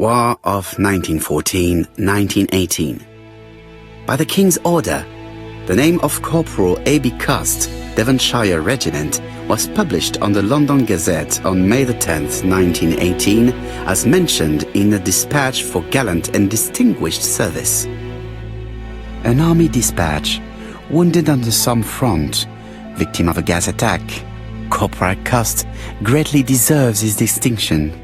War of 1914-1918. By the King's order, the name of Corporal A.B. Cust, Devonshire Regiment, was published on the London Gazette on May the 10th, 1918, as mentioned in a dispatch for gallant and distinguished service. An army dispatch, wounded on the Somme front, victim of a gas attack, Corporal Cust greatly deserves his distinction.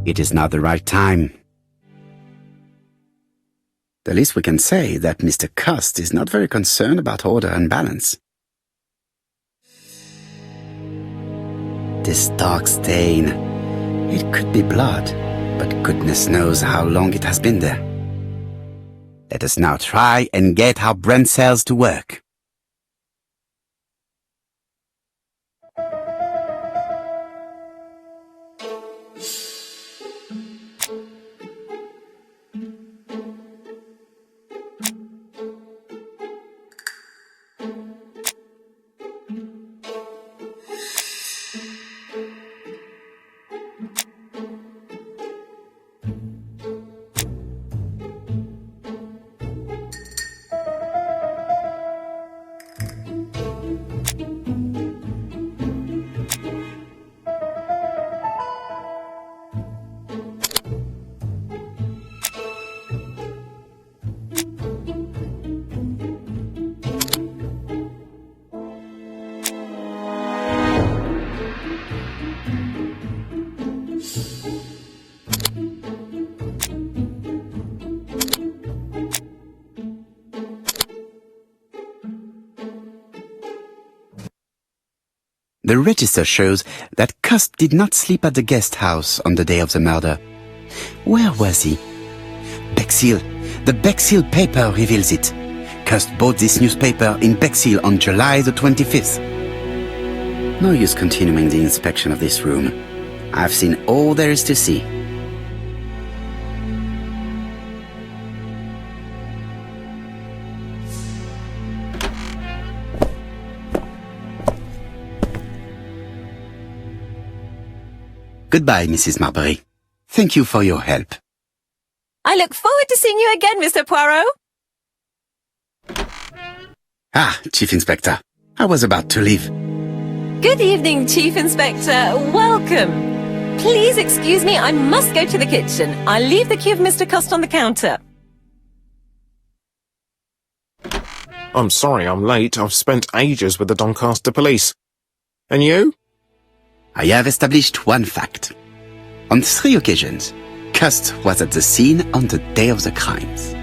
It is not the right time. The least we can say that Mr. Cust is not very concerned about order and balance. This dark stain, it could be blood, but goodness knows how long it has been there. Let us now try and get our brain cells to work. The register shows that Cust did not sleep at the guest house on the day of the murder. Where was he? Bexhill. The Bexhill paper reveals it. Cust bought this newspaper in Bexhill on July the 25th. No use continuing the inspection of this room. I've seen all there is to see. Goodbye, Mrs. Marbury. Thank you for your help. I look forward to seeing you again, Mr. Poirot. Ah, Chief Inspector. I was about to leave. Good evening, Chief Inspector. Welcome. Please excuse me, I must go to the kitchen. I'll leave the key of Mr. Cust on the counter. I'm sorry I'm late. I've spent ages with the Doncaster police. And you? I have established one fact. On 3 occasions, Cust was at the scene on the day of the crimes.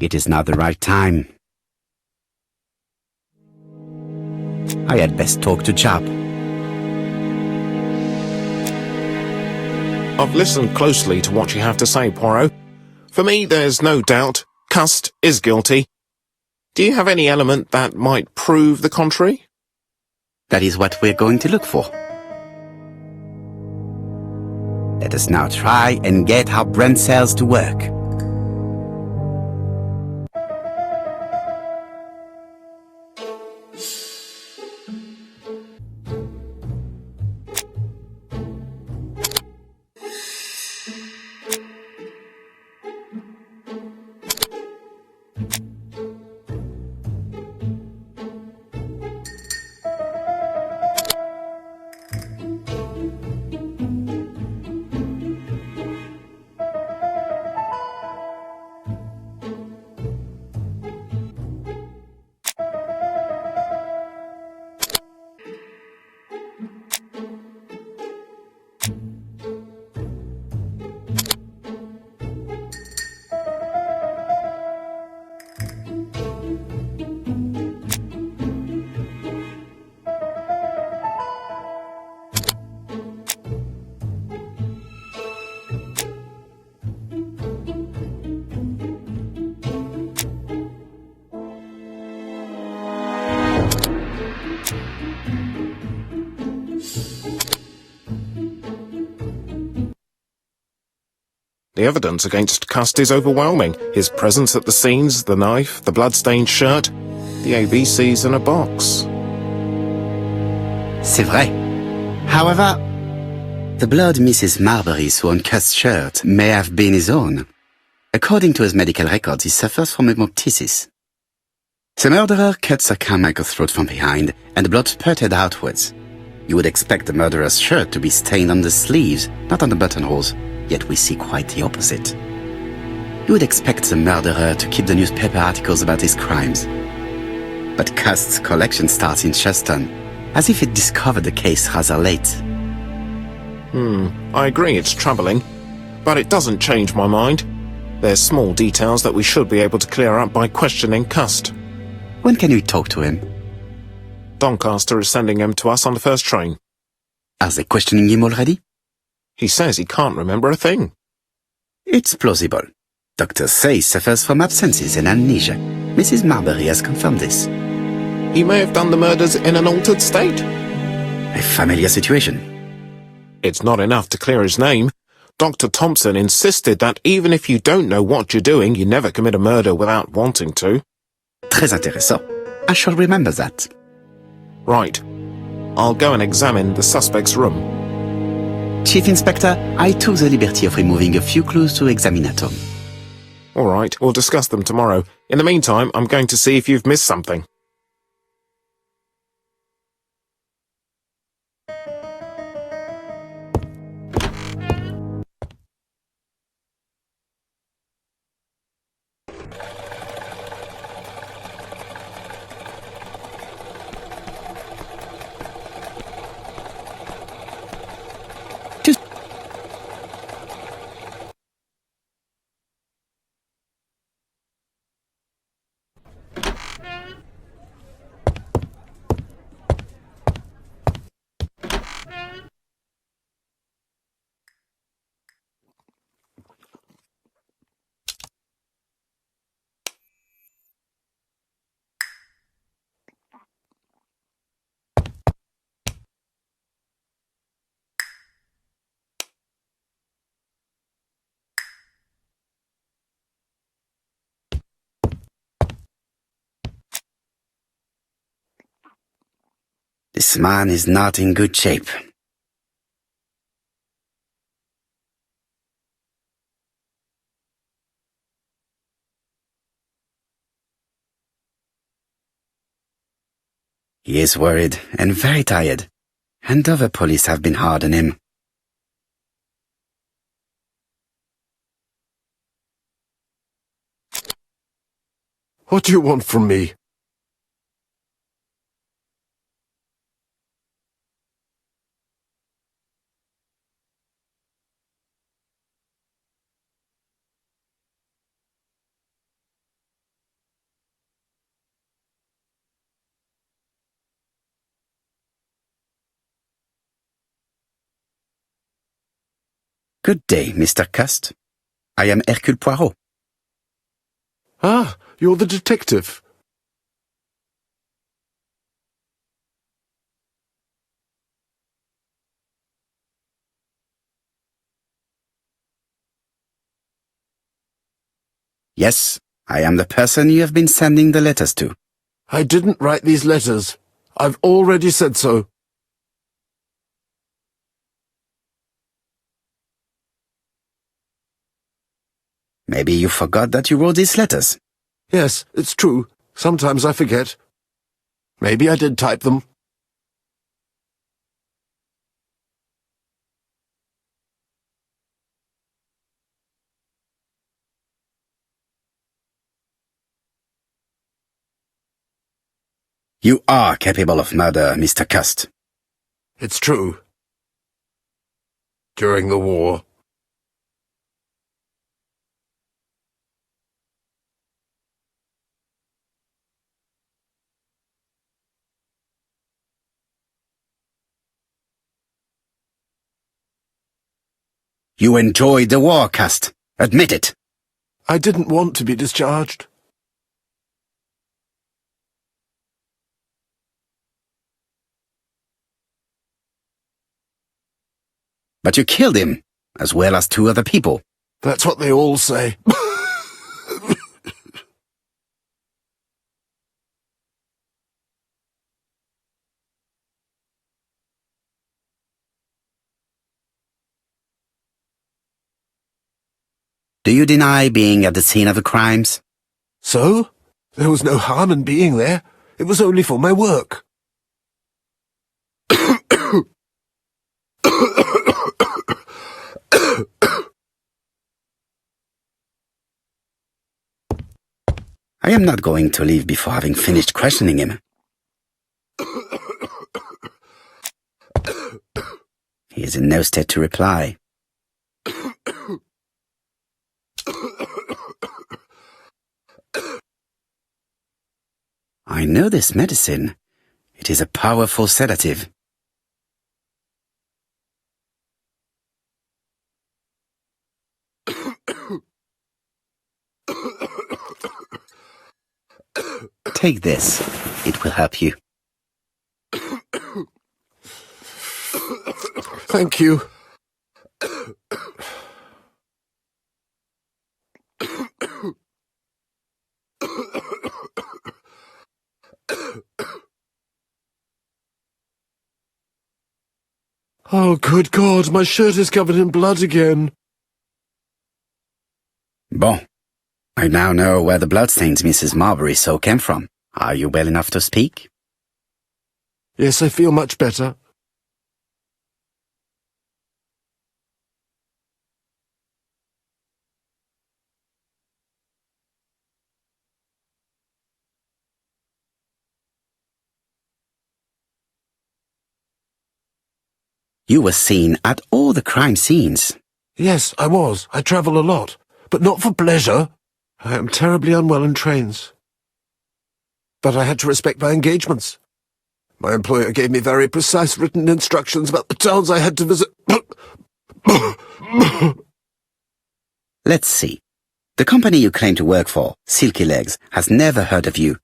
It is not the right time. I had best talk to Job. I've listened closely to what you have to say, Poirot. For me, there's no doubt Cust is guilty. Do you have any element that might prove the contrary? That is what we're going to look for. Let us now try and get our brain cells to work. The evidence against Cust is overwhelming. His presence at the scenes, the knife, the blood-stained shirt, the ABCs in a box. C'est vrai. However, the blood Mrs. Marbury saw on Cust's shirt may have been his own. According to his medical records, he suffers from hemoptysis. The murderer cut Sir Carmichael's throat from behind, and the blood spurted outwards. You would expect the murderer's shirt to be stained on the sleeves, not on the buttonholes, yet we see quite the opposite. You would expect the murderer to keep the newspaper articles about his crimes. But Cust's collection starts in Cheston, as if it discovered the case rather late. I agree it's troubling, but it doesn't change my mind. There's small details that we should be able to clear up by questioning Cust. When can we talk to him? Doncaster is sending him to us on the first train. Are they questioning him already? He says he can't remember a thing. It's plausible. Doctors say he suffers from absences and amnesia. Mrs. Marbury has confirmed this. He may have done the murders in an altered state. A familiar situation. It's not enough to clear his name. Dr. Thompson insisted that even if you don't know what you're doing, you never commit a murder without wanting to. Très intéressant. I shall remember that. Right. I'll go and examine the suspect's room. Chief Inspector, I took the liberty of removing a few clues to examinatum. All right, we'll discuss them tomorrow. In the meantime, I'm going to see if you've missed something. This man is not in good shape. He is worried and very tired, and other police have been hard on him. What do you want from me? Good day, Mr. Cust. I am Hercule Poirot. Ah, you're the detective. Yes, I am the person you have been sending the letters to. I didn't write these letters. I've already said so. Maybe you forgot that you wrote these letters. Yes, it's true. Sometimes I forget. Maybe I did type them. You are capable of murder, Mr. Cust. It's true. During the war. You enjoyed the war, Cust. Admit it. I didn't want to be discharged. But you killed him, as well as 2 other people. That's what they all say. Do you deny being at the scene of the crimes? So? There was no harm in being there. It was only for my work. I am not going to leave before having finished questioning him. He is in no state to reply. I know this medicine. It is a powerful sedative. Take this. It will help you. Thank you. Oh, good God, my shirt is covered in blood again. Bon. I now know where the bloodstains Mrs. Marbury saw came from. Are you well enough to speak? Yes, I feel much better. You were seen at all the crime scenes. Yes, I was. I travel a lot, but not for pleasure. I am terribly unwell in trains. But I had to respect my engagements. My employer gave me very precise written instructions about the towns I had to visit. Let's see. The company you claim to work for, Silky Legs, has never heard of you.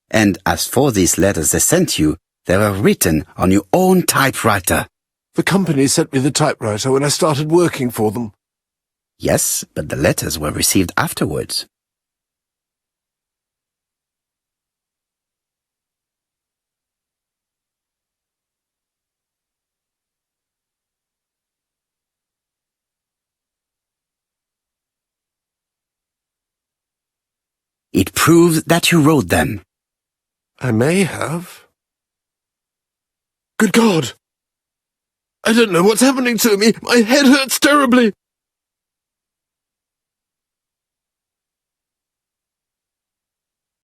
And as for these letters they sent you, they were written on your own typewriter. The company sent me the typewriter when I started working for them. Yes, but the letters were received afterwards. It proves that you wrote them. I may have. Good God! I don't know what's happening to me. My head hurts terribly.